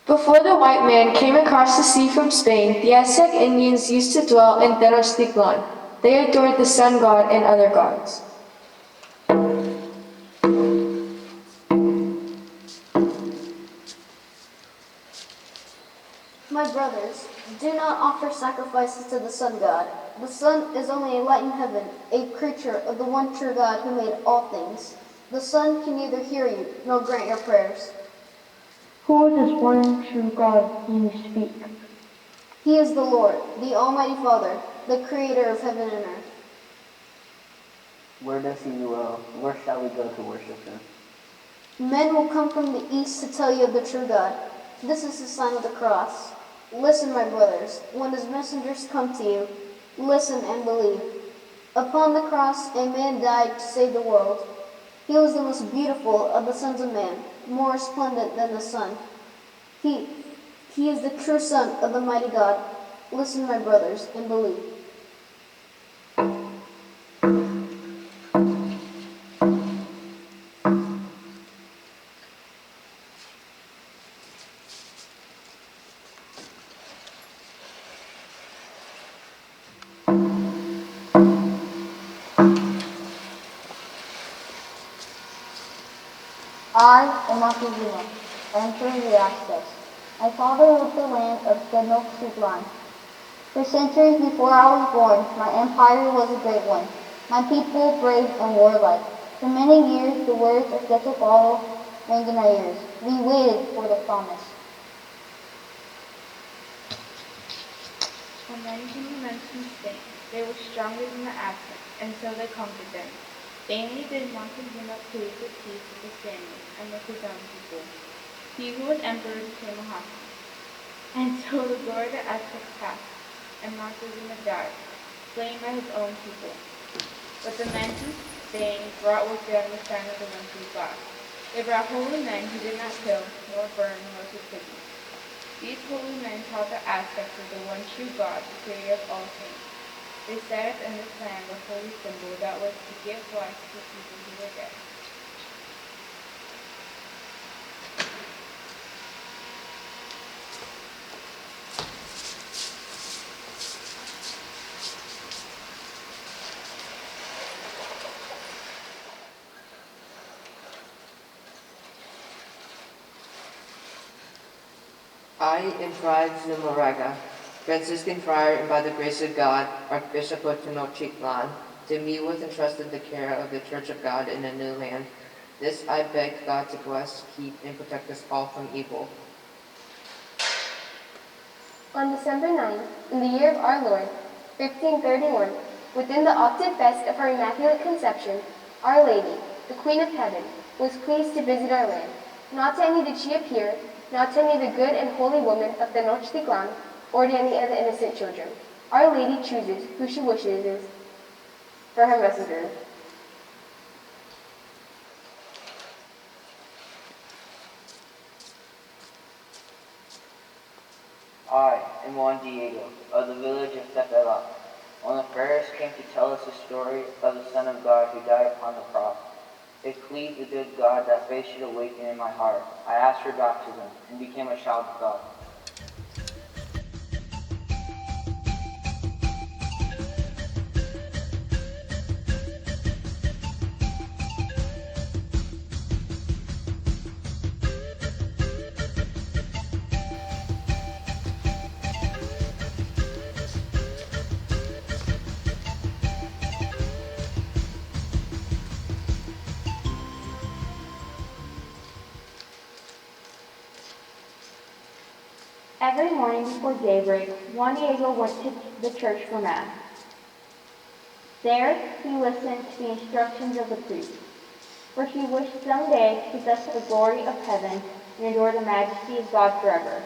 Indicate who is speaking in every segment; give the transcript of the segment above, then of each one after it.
Speaker 1: Before the white man came across the sea from Spain, the Aztec Indians used to dwell in Tenochtitlan. They adored the sun god and other gods.
Speaker 2: My brothers, do not offer sacrifices to the sun god. The sun is only a light in heaven, a creature of the one true God who made all things. The sun can neither hear you nor grant your prayers.
Speaker 3: Who is this one true God whom you speak?
Speaker 2: He is the Lord, the Almighty Father, the creator of heaven and earth.
Speaker 4: Where does he dwell? Where shall we go to worship him?
Speaker 2: Men will come from the east to tell you of the true God. This is the sign of the cross. Listen, my brothers, when his messengers come to you, listen and believe. Upon the cross, a man died to save the world. He was the most beautiful of the sons of man, more resplendent than the sun. He is the true Son of the mighty God. Listen, my brothers, and believe.
Speaker 3: I am Montezuma, Emperor of the Aztecs. My father ruled the land of Tenochtitlan. For centuries before I was born, my empire was a great one, my people brave and warlike. For many years, the words of Quetzalcoatl rang in our ears. We waited for the promise.
Speaker 5: When many human men from Spain, they were stronger than the Aztecs, and so they conquered them. Vainly did Montezuma plead for peace with the Spaniards and with his own people. He who was emperor became a hostage. And so the glory of the Aztecs passed, and Montezuma died, slain by his own people. But the men from Spain brought with them the sign of the one true God. They brought holy men who did not kill, nor burn, nor take prisoners. These holy men taught the Aztecs of the one true God, the creator of all things. They set up in this land the holy symbol that was to give life to people who were dead.
Speaker 6: I am Fray Zumarraga, Franciscan friar, and by the grace of God, Archbishop of Tenochtitlan. To me was entrusted the care of the Church of God in a new land. This I beg God to bless, keep, and protect us all from evil.
Speaker 7: On December 9th, in the year of our Lord, 1531, within the octave fest of her Immaculate Conception, Our Lady, the Queen of Heaven, was pleased to visit our land. Not to any did she appear, not to any the good and holy woman of Tenochtitlan, or to any of the innocent children. Our Lady chooses who she wishes for her messengers.
Speaker 4: I am Juan Diego, of the village of Tepela. When the friars came to tell us the story of the Son of God who died upon the cross, it pleased the good God that faith should awaken in my heart. I asked for baptism and became a child of God.
Speaker 3: Every morning before daybreak, Juan Diego went to the church for Mass. There, he listened to the instructions of the priest, for he wished someday to possess the glory of heaven and adore the majesty of God forever.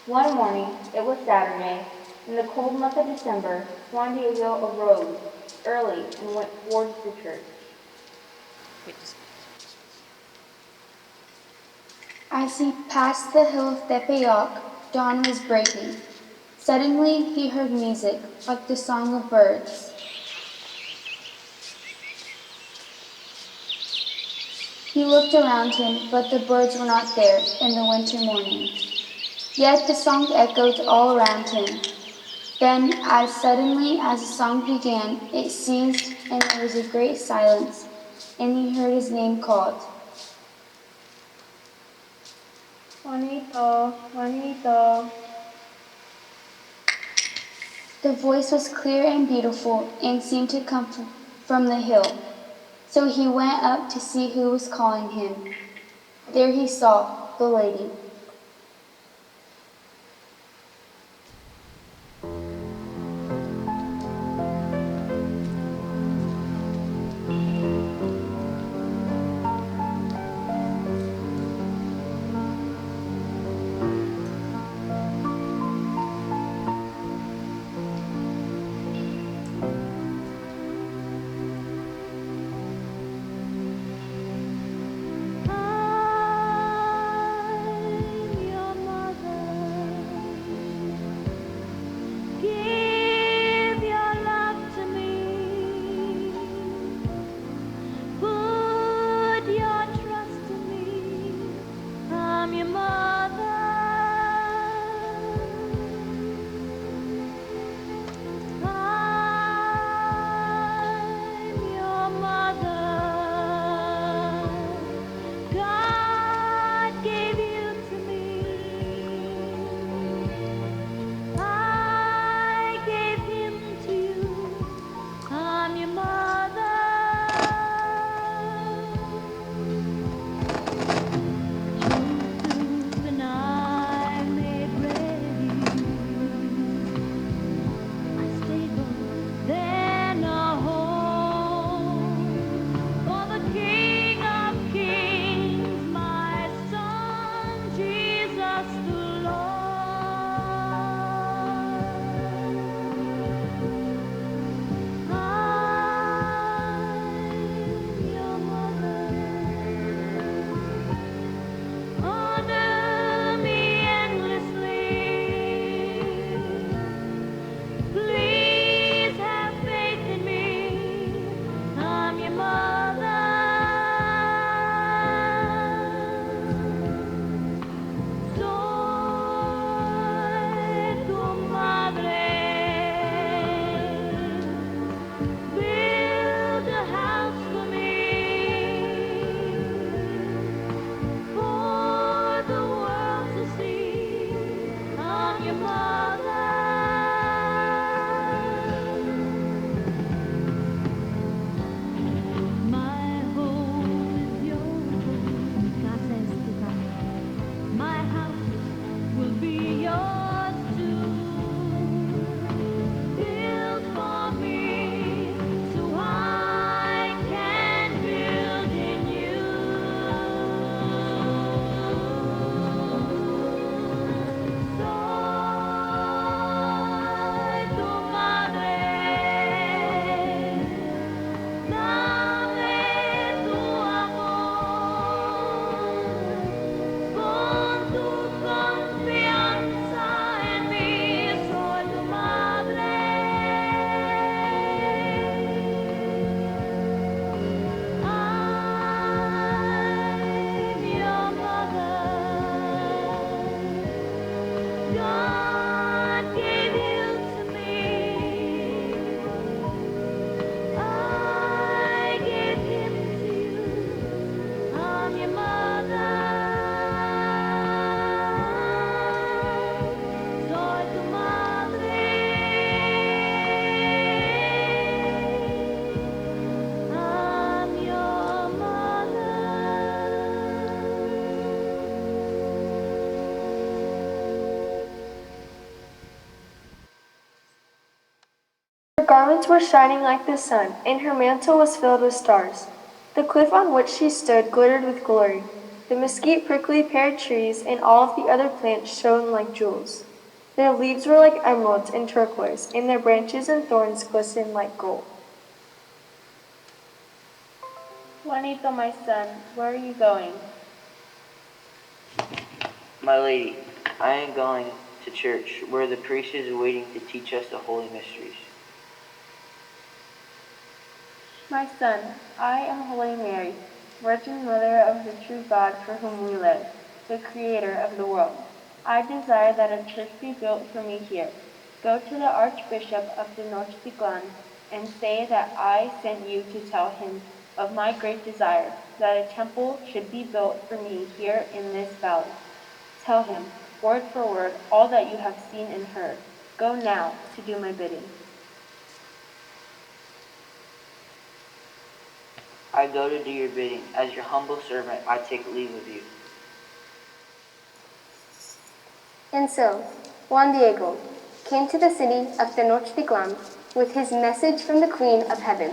Speaker 3: One morning, it was Saturday, in the cold month of December, Juan Diego arose early and went towards the church.
Speaker 8: As he passed the hill of Tepeyac, dawn was breaking. Suddenly he heard music, like the song of birds. He looked around him, but the birds were not there in the winter morning. Yet the song echoed all around him. Then, as suddenly as the song began, it ceased, and there was a great silence, and he heard his name called.
Speaker 5: Juanito, Juanito.
Speaker 8: The voice was clear and beautiful, and seemed to come from the hill. So he went up to see who was calling him. There he saw the lady.
Speaker 1: Her garments were shining like the sun, and her mantle was filled with stars. The cliff on which she stood glittered with glory. The mesquite, prickly pear trees and all of the other plants shone like jewels. Their leaves were like emeralds and turquoise, and their branches and thorns glistened like gold.
Speaker 5: Juanito, my son, where are you going?
Speaker 4: My lady, I am going to church, where the priest is waiting to teach us the holy mysteries.
Speaker 5: My son, I am Holy Mary, Virgin Mother of the true God for whom we live, the Creator of the world. I desire that a church be built for me here. Go to the Archbishop of Tenochtitlan and say that I sent you to tell him of my great desire that a temple should be built for me here in this valley. Tell him, word for word, all that you have seen and heard. Go now to do my bidding.
Speaker 4: I go to do your bidding. As your humble servant, I take leave of you.
Speaker 7: And so, Juan Diego came to the city of Tenochtitlan with his message from the Queen of Heaven.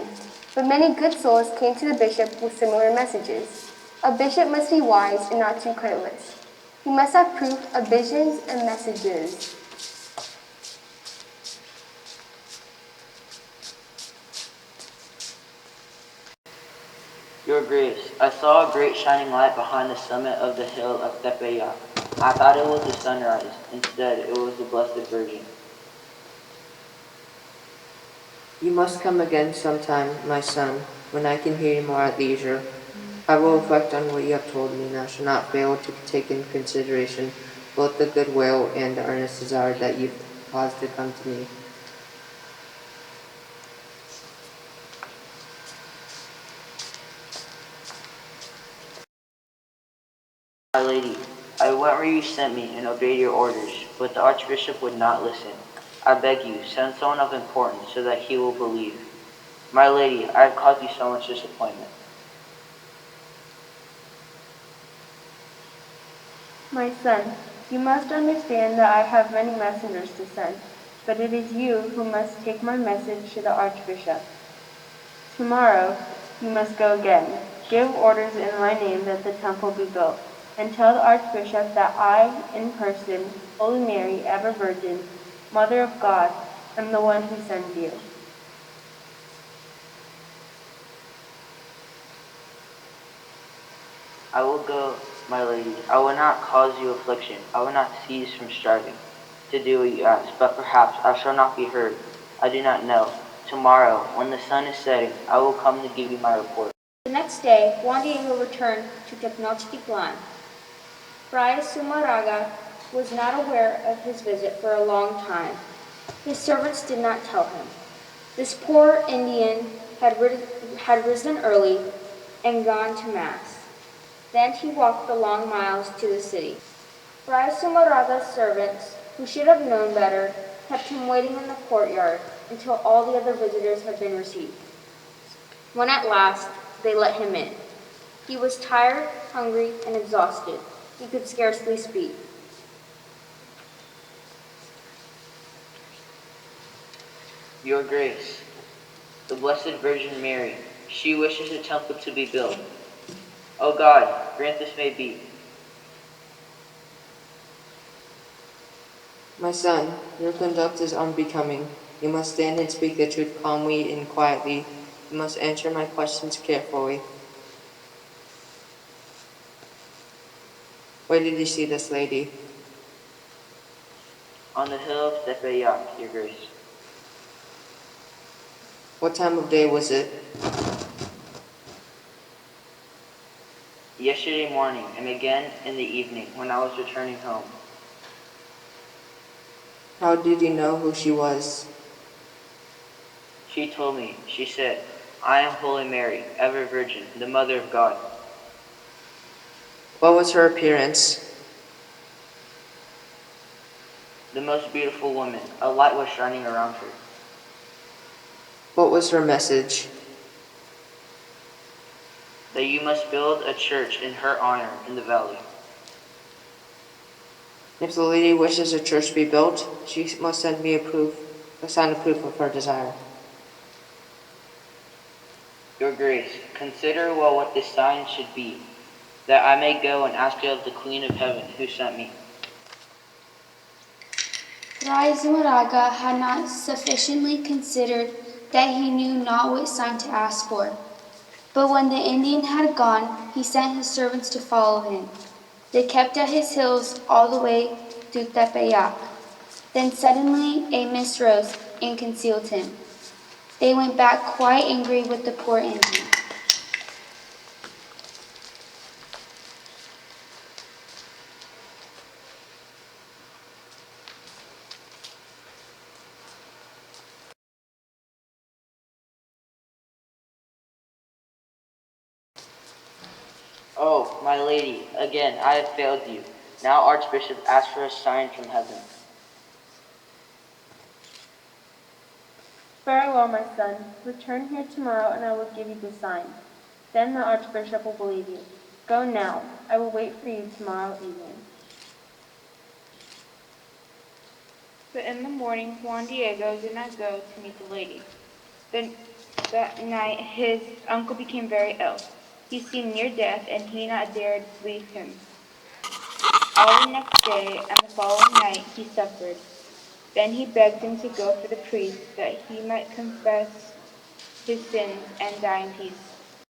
Speaker 7: But many good souls came to the bishop with similar messages. A bishop must be wise and not too careless. He must have proof of visions and messages.
Speaker 4: Your Grace, I saw a great shining light behind the summit of the hill of Tepeyac. I thought it was the sunrise. Instead, it was the Blessed Virgin.
Speaker 6: You must come again sometime, my son, when I can hear you more at leisure. I will reflect on what you have told me, and I shall not fail to take into consideration both the good will and the earnest desire that you've caused to come to me.
Speaker 4: My Lady, I went where you sent me and obeyed your orders, but the Archbishop would not listen. I beg you, send someone of importance so that he will believe. My Lady, I have caused you so much disappointment.
Speaker 5: My son, you must understand that I have many messengers to send, but it is you who must take my message to the Archbishop. Tomorrow, you must go again, give orders in my name that the temple be built, and tell the Archbishop that I, in person, Holy Mary, ever Virgin, Mother of God, am the one who sends you.
Speaker 4: I will go, my Lady. I will not cause you affliction. I will not cease from striving to do what you ask, but perhaps I shall not be heard. I do not know. Tomorrow, when the sun is setting, I will come to give you my report.
Speaker 7: The next day, Juan Diego returned to Tenochtitlan. Fray Sumaraga was not aware of his visit for a long time. His servants did not tell him. This poor Indian had risen early and gone to Mass. Then he walked the long miles to the city. Fray Sumaraga's servants, who should have known better, kept him waiting in the courtyard until all the other visitors had been received. When at last they let him in, he was tired, hungry, and exhausted. He could scarcely speak.
Speaker 4: Your Grace, the Blessed Virgin Mary, she wishes a temple to be built. O God, grant this may be.
Speaker 6: My son, your conduct is unbecoming. You must stand and speak the truth calmly and quietly. You must answer my questions carefully. Where did you see this lady?
Speaker 4: On the hill of Tepeyac, Your Grace.
Speaker 6: What time of day was it?
Speaker 4: Yesterday morning, and again in the evening, when I was returning home.
Speaker 6: How did you know who she was?
Speaker 4: She told me, she said, I am Holy Mary, ever Virgin, the Mother of God.
Speaker 6: What was her appearance?
Speaker 4: The most beautiful woman. A light was shining around her.
Speaker 6: What was her message?
Speaker 4: That you must build a church in her honor in the valley.
Speaker 6: If the lady wishes a church to be built, she must send me a sign of proof of her desire.
Speaker 4: Your Grace, consider well what this sign should be, that I may go and ask it of the Queen of Heaven who sent me.
Speaker 8: Fray Zumarraga had not sufficiently considered that he knew not what sign to ask for. But when the Indian had gone, he sent his servants to follow him. They kept at his heels all the way to Tepeyac. Then suddenly a mist rose and concealed him. They went back quite angry with the poor Indian.
Speaker 4: Oh, my lady, again I have failed you. Now, Archbishop, ask for a sign from heaven.
Speaker 5: Very well, my son. Return here tomorrow, and I will give you the sign. Then the Archbishop will believe you. Go now. I will wait for you tomorrow evening. But in the morning, Juan Diego did not go to meet the lady. That night, his uncle became very ill. He seemed near death, and he not dared leave him. All the next day and the following night he suffered. Then he begged him to go for the priest, that he might confess his sins and die in peace.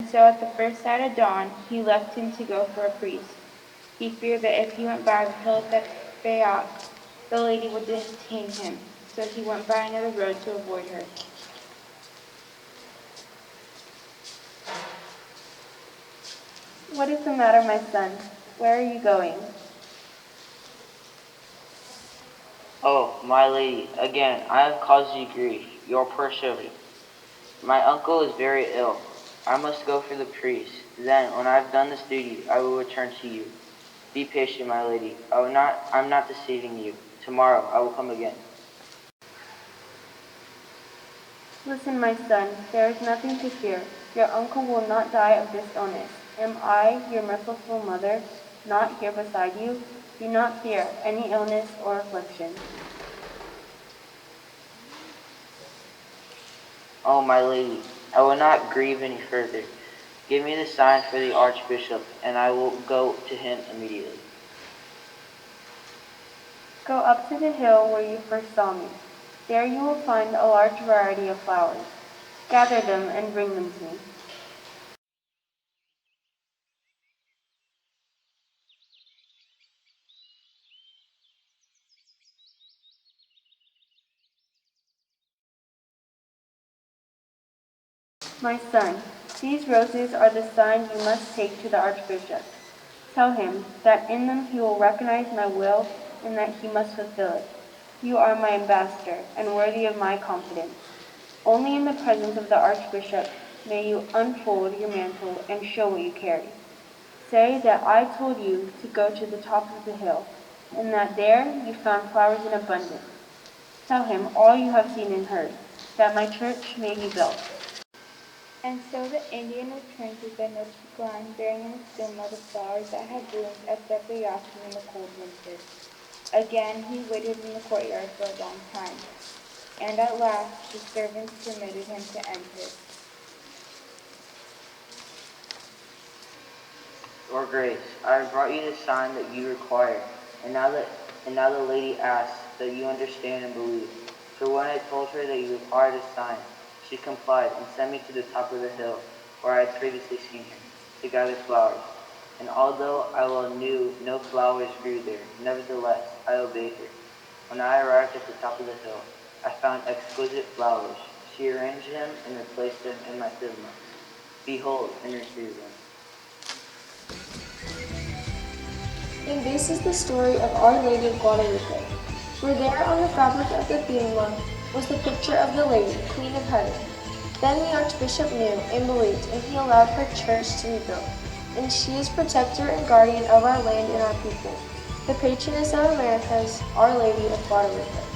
Speaker 5: And so at the first sight of dawn, he left him to go for a priest. He feared that if he went by the hill of Bayat, the lady would detain him, so he went by another road to avoid her. What is the matter, my son? Where are you going?
Speaker 4: Oh, my lady, again I have caused you grief, your poor servant. My uncle is very ill. I must go for the priest. Then, when I have done this duty, I will return to you. Be patient, my lady. I'm not deceiving you. Tomorrow I will come again.
Speaker 5: Listen, my son, there is nothing to fear. Your uncle will not die of this illness. Am I, your merciful mother, not here beside you? Do not fear any illness or affliction.
Speaker 4: Oh, my lady, I will not grieve any further. Give me the sign for the Archbishop, and I will go to him immediately.
Speaker 5: Go up to the hill where you first saw me. There you will find a large variety of flowers. Gather them and bring them to me. My son, these roses are the sign you must take to the Archbishop. Tell him that in them he will recognize my will and that he must fulfill it. You are my ambassador and worthy of my confidence. Only in the presence of the Archbishop may you unfold your mantle and show what you carry. Say that I told you to go to the top of the hill, and that there you found flowers in abundance. Tell him all you have seen and heard, that my church may be built. And so the Indian returned to Tenochtitlan bearing in his stomach the flowers that had bloomed at Tepeyac in the cold winter. Again he waited in the courtyard for a long time, and at last the servants permitted him to enter.
Speaker 4: Your Grace, I have brought you the sign that you require, and now the lady asks that you understand and believe. For when I told her that you required a sign, she complied and sent me to the top of the hill, where I had previously seen her, to gather flowers. And although I well knew no flowers grew there, nevertheless I obeyed her. When I arrived at the top of the hill, I found exquisite flowers. She arranged them and replaced them in my stigma. Behold, and receive them.
Speaker 1: And this is the story of Our Lady of Guadalupe. For there on the fabric of the Bimba was the picture of the Lady, Queen of Heaven. Then the Archbishop knew and believed, and he allowed her church to be built. And she is protector and guardian of our land and our people, the patroness of Americas, Our Lady of Guadalupe.